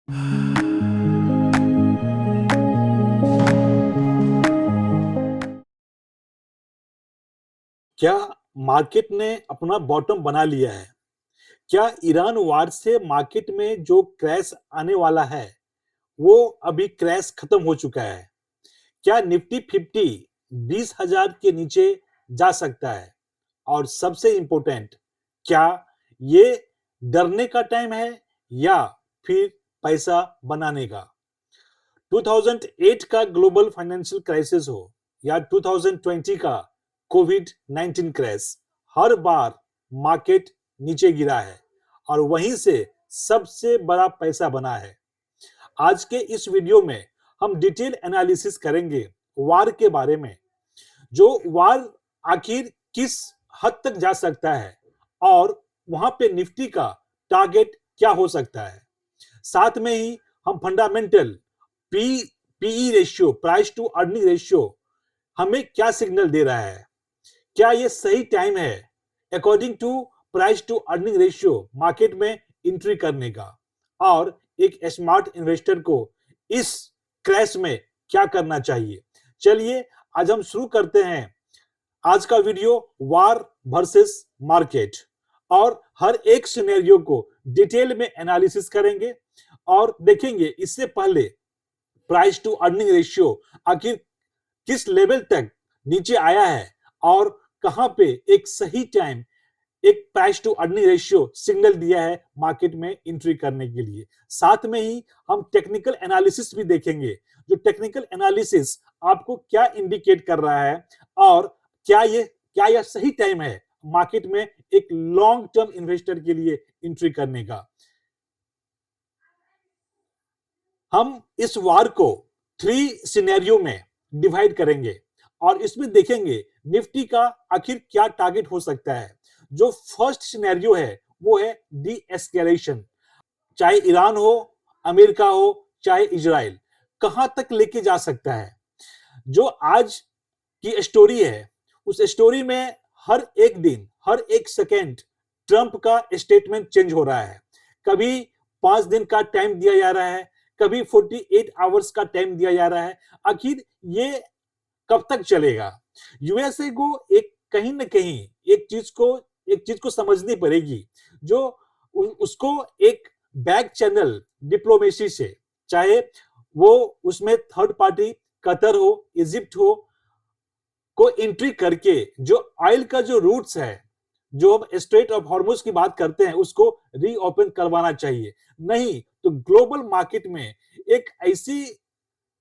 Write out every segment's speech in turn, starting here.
क्या मार्केट ने अपना बॉटम बना लिया है? क्या ईरान वार से मार्केट में जो क्रैश आने वाला है, वो अभी क्रैश खत्म हो चुका है? क्या निफ्टी 50 20,000 के नीचे जा सकता है? और सबसे इंपॉर्टेंट, क्या ये डरने का टाइम है या फिर पैसा बनाने का? 2008 का ग्लोबल फाइनेंशियल क्राइसिस हो या 2020 का कोविड 19 क्रैश, हर बार मार्केट नीचे गिरा है और वहीं से सबसे बड़ा पैसा बना है। आज के इस वीडियो में हम डिटेल एनालिसिस करेंगे वार के बारे में। जो वार आखिर किस हद तक जा सकता है और वहां पे निफ्टी का टारगेट क्या हो सकता है। साथ में ही हम fundamental P PE ratio, price to earning ratio, हमें क्या सिग्नल दे रहा है? क्या ये सही टाइम है according to price to earning ratio market में एंट्री करने का? और एक स्मार्ट इन्वेस्टर को इस क्रैश में क्या करना चाहिए? चलिए आज हम शुरू करते हैं आज का वीडियो वार वर्सेस मार्केट, और हर एक सिनेरियो को डिटेल में एनालिसिस करेंगे और देखेंगे इससे पहले प्राइस टू अर्निंग रेशियो आखिर किस लेवल तक नीचे आया है और कहां पे एक सही टाइम, एक price to earning ratio signal दिया है मार्केट में एंट्री करने के लिए। साथ में ही हम टेक्निकल एनालिसिस भी देखेंगे, जो टेक्निकल एनालिसिस आपको क्या इंडिकेट कर रहा है और क्या यह सही टाइम है मार्केट में एक लॉन्ग टर्म इन्वेस्टर के लिए एंट्री करने का। हम इस वार को 3 सिनेरियो में डिवाइड करेंगे और इसमें देखेंगे निफ्टी का आखिर क्या टारगेट हो सकता है। जो फर्स्ट सिनेरियो है वो है डी एस्केलेशन, चाहे ईरान हो, अमेरिका हो, चाहे इजराइल, कहां तक लेके जा सकता है। जो आज की स्टोरी है उस स्टोरी में हर एक दिन, हर एक सेकेंड ट्रंप का स्टेटमेंट चेंज हो रहा है। कभी 5 दिन का टाइम दिया जा रहा है, कभी 48 आवर्स का टाइम दिया जा रहा है। आखिर ये कब तक चलेगा? यूएसए को एक कहीं ना कहीं एक चीज को समझनी पड़ेगी। जो उसको एक बैक चैनल डिप्लोमेसी से, चाहे वो उसमें थर्ड पार्टी कतर हो, इजिप्ट हो, को एंट्री करके जो ऑयल का जो रूट्स है, जो हम स्ट्रेट ऑफ हॉर्मुज की बात करते हैं, उसको रीओपन करवाना चाहिए। नहीं तो ग्लोबल मार्केट में एक ऐसी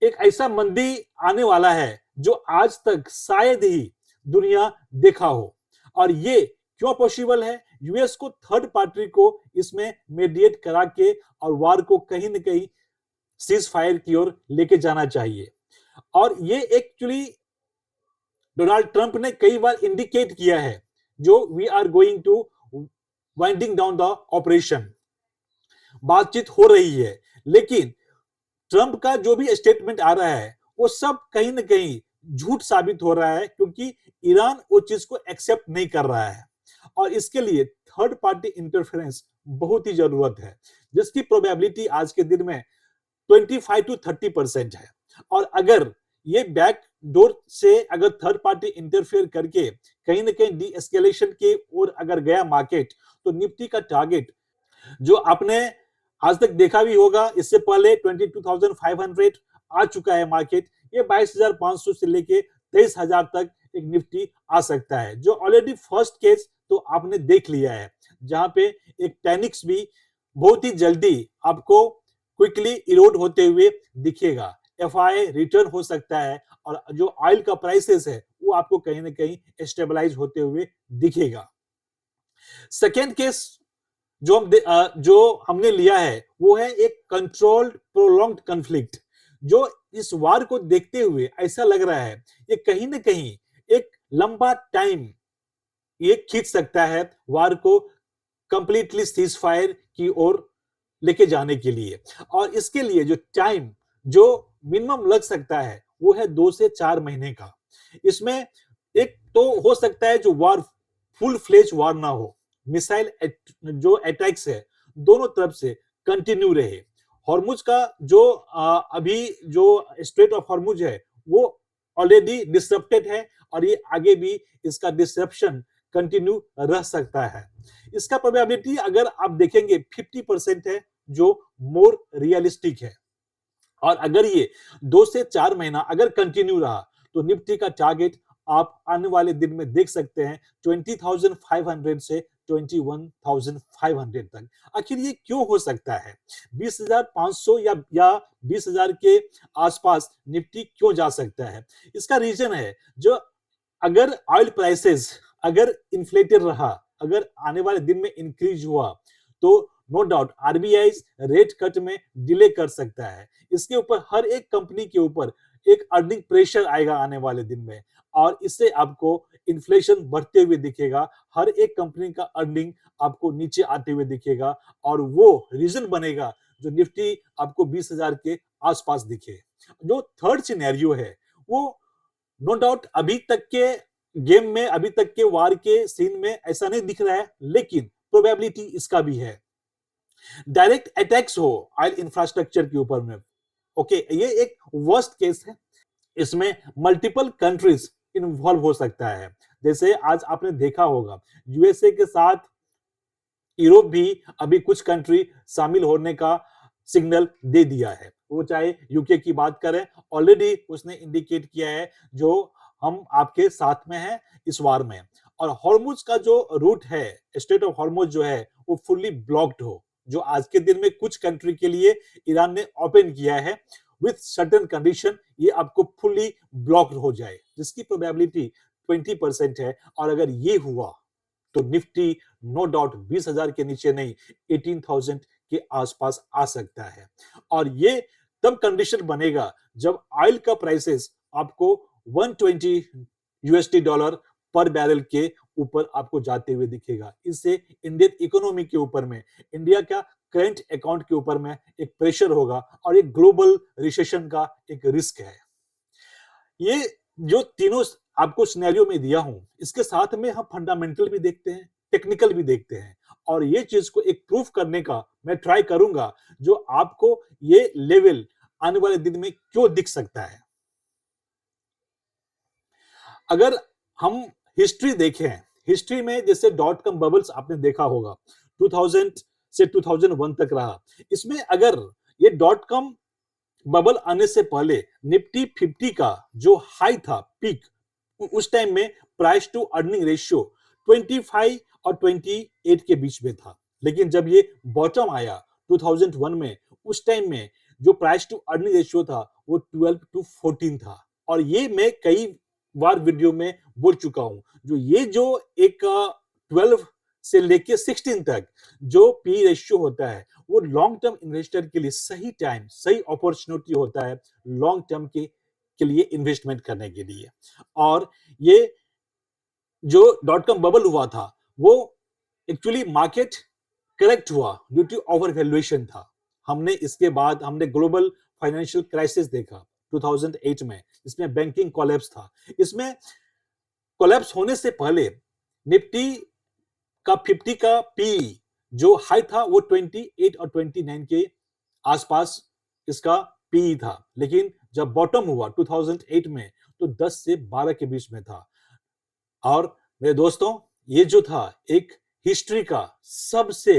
एक ऐसा मंदी आने वाला है जो आज तक शायद ही दुनिया देखा हो। और ये क्यों पॉसिबल है? यूएस को थर्ड पार्टी को इसमें मीडिएट करा के और वार को कहीं ना कहीं सीज फायर की ओर लेके जाना चाहिए। और ये एक्चुअली डोनाल्ड ट्रंप ने कई बार इंडिकेट किया है, जो we are going to winding down the operation, बातचीत हो रही है। लेकिन ट्रंप का जो भी स्टेटमेंट आ रहा है वो सब कहीं ना कहीं झूठ साबित हो रहा है, क्योंकि ईरान वो चीज को एक्सेप्ट नहीं कर रहा है और इसके लिए थर्ड पार्टी इंटरफेरेंस बहुत ही जरूरत है, जिसकी प्रोबेबिलिटी आज के दिन में 25 to 30% है। और अगर ये बैक डोर से अगर थर्ड पार्टी इंटरफेयर करके कहीं ना कहीं डी एस्केलेशन के ओर अगर गया मार्केट, तो निफ्टी का टारगेट जो आपने आज तक देखा भी होगा, इससे पहले 22,500 आ चुका है मार्केट, ये 22,500 से लेके 23,000 तक एक निफ्टी आ सकता है, जो ऑलरेडी फर्स्ट केस तो आपने देख लिया है, जहां पे एक टेनिक्स भी बहुत ही जल्दी आपको क्विकली इरोड होते हुए दिखेगा। एफआई रिटर्न हो सकता है और जो ऑयल का प्राइसेस है वो आपको कहीं ना कहीं स्टेबलाइज होते हुए दिखेगा। सेकेंड केस जो हमने लिया है वो है एक कंट्रोल्ड प्रोलॉन्ग्ड कॉन्फ्लिक्ट। जो इस वार को देखते हुए ऐसा लग रहा है ये कहीं ना कहीं एक लंबा टाइम ये खींच सकता है वार को कंप्लीटली सीज फायर की ओर लेके जाने के लिए। और इसके लिए जो टाइम जो मिनिमम लग सकता है वो है 2 से 4 महीने का। इसमें एक तो हो सकता है जो वार फुल फ्लेज वार ना हो, मिसाइल जो अटैक्स है दोनों तरफ से कंटिन्यू रहे, हॉर्मुज का जो अभी जो स्ट्रेट ऑफ हॉर्मुज है वो ऑलरेडी डिसरप्टेड है और ये आगे भी इसका डिसरप्शन कंटिन्यू रह सकता है। इसका प्रोबेबिलिटी अगर आप देखेंगे 50% है जो मोर रियलिस्टिक है। और अगर ये 2 से 4 महीना अगर कंटिन्यू रहा तो निफ्टी का टारगेट आप आने वाले दिन में देख सकते हैं 20,500 से 21,500 तक। आखिर ये क्यों हो सकता है? 20,500 या 20,000 के आसपास निफ्टी क्यों जा सकता है? इसका रीजन है जो अगर ऑयल प्राइसेस अगर इन्फ्लेटेड रहा, अगर आने वाले दिन में इंक्रीज हुआ तो no doubt RBI rate cut में डिले कर सकता है। इसके ऊपर हर एक कंपनी के ऊपर एक अर्निंग प्रेशर आएगा आने वाले दिन में और इससे आपको इन्फ्लेशन बढ़ते हुए दिखेगा। हर एक कंपनी का अर्निंग आपको नीचे आते हुए दिखेगा और वो रीजन बनेगा जो निफ्टी आपको 20,000 के आसपास दिखे। जो थर्ड सिनेरियो है वो नो डाउट अभी तक के गेम में, अभी तक के वार के सीन में ऐसा नहीं दिख रहा है, लेकिन प्रोबेबिलिटी इसका भी है डायरेक्ट अटैक्स हो ऑयल इंफ्रास्ट्रक्चर के ऊपर में। ओके, ये एक वर्स्ट केस है। इसमें मल्टीपल कंट्रीज इन्वॉल्व हो सकता है। जैसे आज आपने देखा होगा यूएसए के साथ यूरोप भी अभी कुछ कंट्री शामिल होने का सिग्नल दे दिया है। वो चाहे यूके की बात करें, ऑलरेडी उसने इंडिकेट किया है जो हम आपके साथ में हैं इस वार में। और हॉर्मुज का जो रूट है, स्ट्रेट ऑफ हॉर्मुज जो है वो फुल्ली ब्लॉक्ड हो, जो आज के दिन में कुछ कंट्री के लिए ईरान ने ओपन किया है विथ सर्टेन कंडीशन, ये आपको फुल्ली ब्लॉक्ड हो जाए जिसकी प्रोबेबिलिटी 20% है। और अगर ये हुआ तो निफ्टी नो डाउट 20,000 के नीचे नहीं 18,000 के आसपास आ सकता है। और ये तब कंडीशन बनेगा जब ऑयल का प्राइसेस आपको 120 यूएसडी डॉलर पर बैरल के ऊपर आपको जाते हुए दिखेगा। इससे इंडियन इकोनॉमी के ऊपर में, इंडिया का करंट अकाउंट के ऊपर में एक प्रेशर होगा और एक ग्लोबल रिसेशन का एक रिस्क है। ये जो तीनों आपको सिनेरियो में दिया हूं, इसके साथ में हम फंडामेंटल भी देखते हैं, टेक्निकल भी देखते हैं और ये चीज को एक प्रूफ करने का मैं ट्राई करूंगा जो आपको ये लेवल आने वाले दिन में क्यों दिख सकता है। अगर हम हिस्ट्री देखें, हिस्ट्री में जैसे डॉट कॉम बबल्स आपने देखा होगा 2000 से 2001 तक रहा। इसमें अगर ये डॉट कॉम बबल आने से पहले निफ्टी 50 का जो हाई था, पीक, उस टाइम में प्राइस टू अर्निंग रेशियो 25 और 28 के बीच में था। लेकिन जब ये बॉटम आया 2001 में, उस टाइम में जो प्राइस टू अर्निंग रेशियो था वो 12 टू 14 था। और ये मैं कई बार वीडियो में बोल चुका हूं, जो ये जो एक 12 से लेके 16 तक जो पी रेशियो होता है वो लॉन्ग टर्म इन्वेस्टर के लिए सही टाइम, सही अपॉर्चुनिटी होता है लॉन्ग टर्म के लिए इन्वेस्टमेंट करने के लिए। और ये जो डॉट कॉम बबल हुआ था वो एक्चुअली मार्केट करेक्ट हुआ ड्यू टू ओवर वैल्यूएशन था। हमने इसके बाद हमने ग्लोबल फाइनेंशियल क्राइसिस देखा 2008 में, इसमें बैंकिंग कोलैप्स था। इसमें कोलैप्स होने से पहले निफ्टी का 50 का पी जो हाई था वो 28 और 29 के आसपास इसका पी था। लेकिन जब बॉटम हुआ 2008 में तो 10 से 12 के बीच में था। और मेरे दोस्तों, ये जो था एक हिस्ट्री का सबसे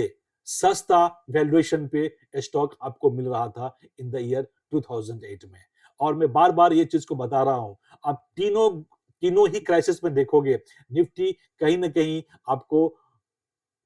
सस्ता वैल्यूएशन पे स्टॉक आपको मिल रहा था इन द ईयर 2008 में। और मैं बार बार ये चीज को बता रहा हूं, आप तीनों तीनों ही क्राइसिस में देखोगे निफ्टी कहीं ना कहीं आपको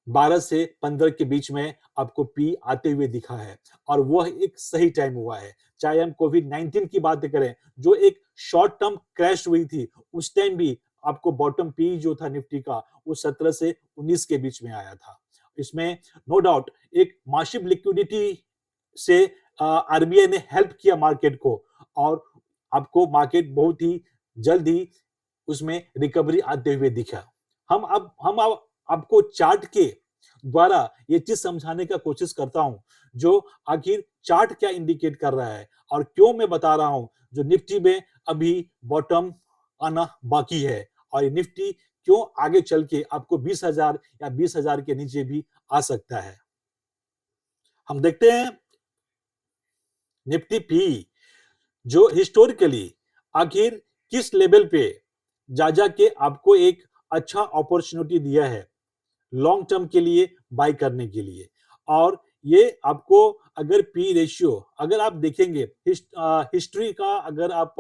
12 से 15 के बीच में आपको पी आते हुए दिखा है और वह एक सही टाइम हुआ है। चाहे हम कोविड-19 की बात करें जो एक शॉर्ट टर्म क्रैश हुई थी, उस टाइम भी आपको बॉटम पी जो था निफ्टी का वो 17 से 19 के बीच में आया था। इसमें नो डाउट एक मासिव लिक्विडिटी से आरबीआई ने हेल्प किया मार्केट को और आपको मार्केट बहुत ही जल्द ही उसमें रिकवरी आते हुए दिखा। हम अब आपको चार्ट के द्वारा ये चीज समझाने का कोशिश करता हूं जो आखिर चार्ट क्या इंडिकेट कर रहा है और क्यों मैं बता रहा हूं जो निफ्टी में अभी बॉटम आना बाकी है और ये निफ्टी क्यों आगे चल के आपको 20,000 या 20,000 के नीचे भी आ सकता है। हम देखते हैं निफ्टी पी जो हिस्टोरिकली आखिर किस लेवल पे जा जाके आपको एक अच्छा अपॉर्चुनिटी दिया है लॉन्ग टर्म के लिए बाय करने के लिए। और ये आपको अगर पी रेशियो अगर आप देखेंगे हिस्ट्री का अगर आप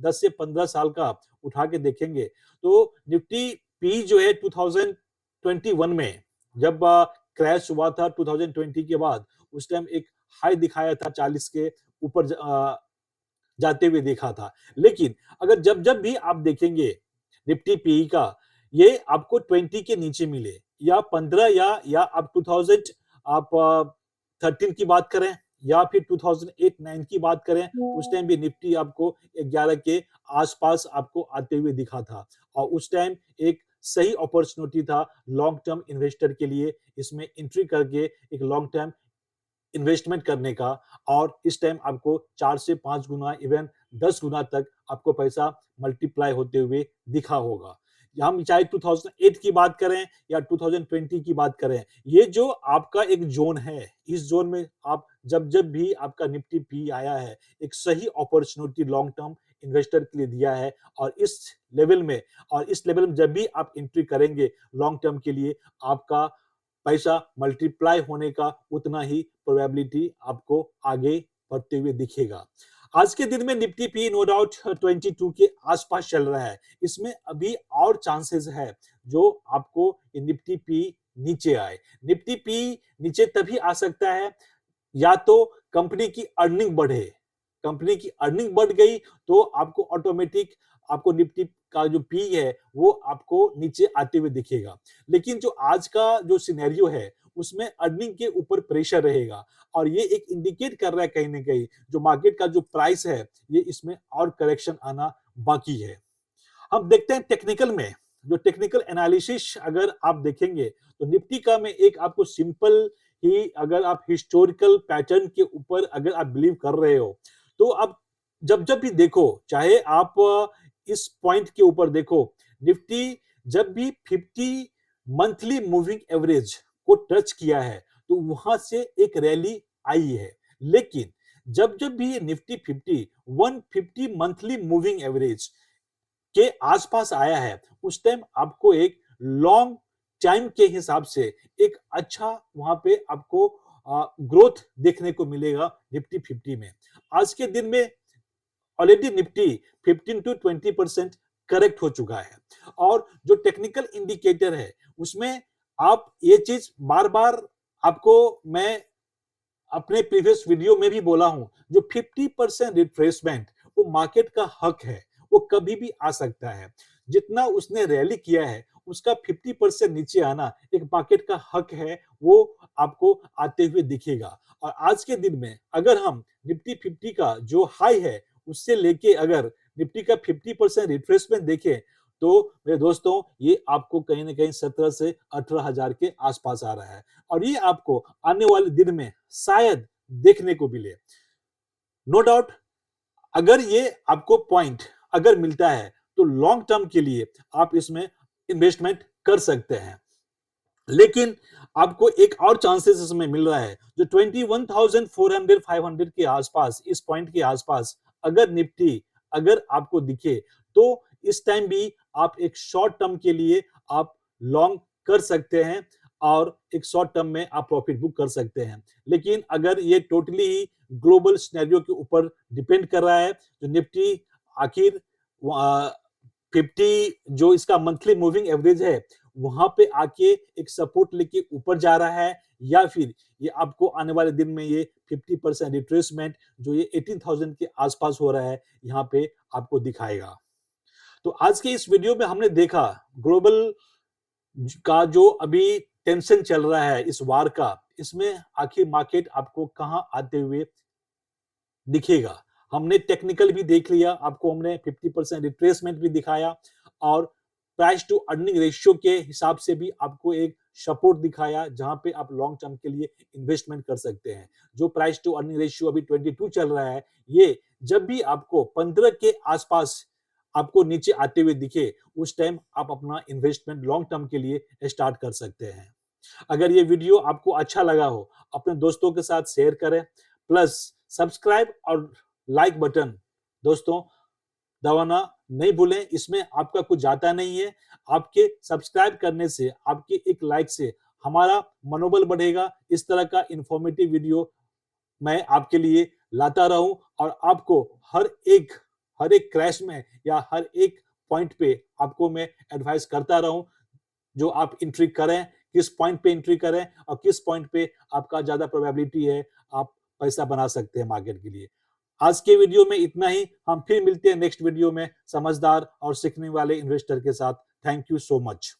10 से 15 साल का उठा के देखेंगे तो निफ्टी पी जो है 2021 में जब क्रैश हुआ था 2020 के बाद उस टाइम एक हाई दिखाया था 40 के ऊपर जाते हुए देखा था। लेकिन अगर जब जब भी आप देखेंगे निफ्टी पीई का ये आपको 20 के नीचे मिले या 15 या आप 2000 आप 13 की बात करें या फिर 2008-9 की बात करें उस टाइम भी निफ्टी आपको 11 के आसपास आपको आते हुए दिखा था और उस टाइम एक सही अपॉर्चुनिटी था लॉन्ग टर्म इन्वेस्टर के लिए इसमें एंट्री करके एक लॉन्ग टर्म इन्वेस्टमेंट करने का और इस टाइम आपको 4 से 5 गुना इवन 10 गुना तक आपको पैसा मल्टीप्लाई होते हुए दिखा होगा। हम चाहे 2008 की बात करें या 2020 की बात करें, ये जो आपका एक जोन है, इस जोन में आप जब जब भी आपका निफ्टी पी आया है, एक सही अपॉर्चुनिटी लॉन्ग टर्म इन्वेस्टर के लिए दिया है और इस लेवल में जब भी आप एंट्री करेंगे लॉन्ग टर्म के लिए आपका पैसा मल्टीप्लाई होने का उतना ही प्रोबेबिलिटी आपको आगे बढ़ते हुए दिखेगा। आज के दिन में निफ्टी पी नो डाउट 22 के आसपास चल रहा है। इसमें अभी और चांसेस है जो आपको निफ्टी पी नीचे आए। निफ्टी पी नीचे तभी आ सकता है या तो कंपनी की अर्निंग बढ़े, कंपनी की अर्निंग बढ़ गई तो आपको ऑटोमेटिक आपको निफ्टी का जो पी है वो आपको नीचे आते हुए दिखेगा। लेकिन जो आज का जो सिनेरियो है उसमें अर्निंग के ऊपर प्रेशर रहेगा और ये एक इंडिकेट कर रहा है कहीं ना कहीं जो मार्केट का जो प्राइस है ये इसमें और करेक्शन आना बाकी है। हम देखते हैं टेक्निकल में जो टेक्निकल एनालिसिस अगर आप देखेंगे तो निफ्टी का में एक आपको सिंपल ही अगर आप हिस्टोरिकल पैटर्न के ऊपर अगर आप बिलीव कर रहे हो तो आप जब जब भी देखो चाहे आप इस पॉइंट के ऊपर देखो निफ्टी जब भी 50 मंथली मूविंग एवरेज को टच किया है तो वहां से एक रैली आई है। लेकिन जब जब भी ये निफ्टी 150 मंथली मूविंग एवरेज के आसपास आया है उस टाइम आपको एक लॉन्ग टाइम के हिसाब से एक अच्छा वहां पे आपको ग्रोथ देखने को मिलेगा निफ्टी 50 में। आज के दिन में ऑलरेडी निफ्टी 15 to 20% करेक्ट हो चुका है और जो टेक्निकल इंडिकेटर है उसमें आप ये चीज बार बार आपको मैं अपने प्रीवियस वीडियो में भी बोला हूं जो 50% रिट्रेसमेंट वो मार्केट का हक है, वो कभी भी आ सकता है। जितना उसने रैली किया है उसका 50% नीचे आना एक मार्केट का हक है, वो आपको आते हुए दिखेगा। और आज के दिन में अगर हम निफ्टी 50 का जो हाई है उससे लेके अगर निफ्टी का 50% रिट्रेसमेंट देखें तो मेरे दोस्तों ये आपको कहीं ना कहीं 17 से 18,000 के आसपास आ रहा है और ये आपको आने वाले दिन में शायद देखने को मिले। नो डाउट अगर ये आपको पॉइंट अगर मिलता है तो लॉन्ग टर्म के लिए आप इसमें इन्वेस्टमेंट कर सकते हैं। लेकिन आपको एक और चांसेस इसमें मिल रहा है जो 21,400 500 के आसपास इस पॉइंट के आसपास अगर निफ्टी अगर आपको दिखे तो इस टाइम भी आप एक शॉर्ट टर्म के लिए आप लॉन्ग कर सकते हैं और एक शॉर्ट टर्म में आप प्रॉफिट बुक कर सकते हैं। लेकिन अगर ये टोटली ही ग्लोबल सिनेरियो के ऊपर डिपेंड कर रहा है जो निफ्टी आखिर 50 जो इसका मंथली मूविंग एवरेज है वहां पे आके एक सपोर्ट लेके ऊपर जा रहा है या फिर ये आपको आने वाले दिन में ये 50% रिट्रेसमेंट जो ये 18,000 के आसपास हो रहा है यहाँ पे आपको दिखाएगा। तो आज के इस वीडियो में हमने देखा ग्लोबल का जो अभी टेंशन चल रहा है इस वार का इसमें आखिर मार्केट आपको कहां आते हुए दिखेगा। हमने टेक्निकल भी देख लिया, आपको हमने 50% रिट्रेसमेंट भी दिखाया और प्राइस टू अर्निंग रेशियो के हिसाब से भी आपको एक सपोर्ट दिखाया जहां पे आप लॉन्ग टर्म के लिए इन्वेस्टमेंट कर सकते हैं। जो प्राइस टू अर्निंग रेशियो अभी 22 चल रहा है ये जब भी आपको 15 के आसपास आपको नीचे आते हुए दिखे उस टाइम आप अपना इन्वेस्टमेंट लॉन्ग टर्म के लिए स्टार्ट कर सकते हैं। अगर ये वीडियो आपको अच्छा लगा हो अपने दोस्तों के साथ शेयर करें प्लस सब्सक्राइब और लाइक बटन दोस्तों दबाना नहीं भूलें। इसमें आपका कुछ जाता नहीं है। आपके सब्सक्राइब करने से, आपके एक लाइक से हमारा मनोबल बढ़ेगा। इस तरह का इंफॉर्मेटिव वीडियो मैं आपके लिए लाता रहूं और आपको हर एक क्रैश में या हर एक पॉइंट पे आपको मैं एडवाइस करता रहूं जो आप एंट्री करें, किस पॉइंट पे एंट्री करें और किस पॉइंट पे आपका ज्यादा प्रोबेबिलिटी है आप पैसा बना सकते हैं मार्केट के लिए। आज के वीडियो में इतना ही। हम फिर मिलते हैं नेक्स्ट वीडियो में समझदार और सीखने वाले इन्वेस्टर के साथ। Thank you so much.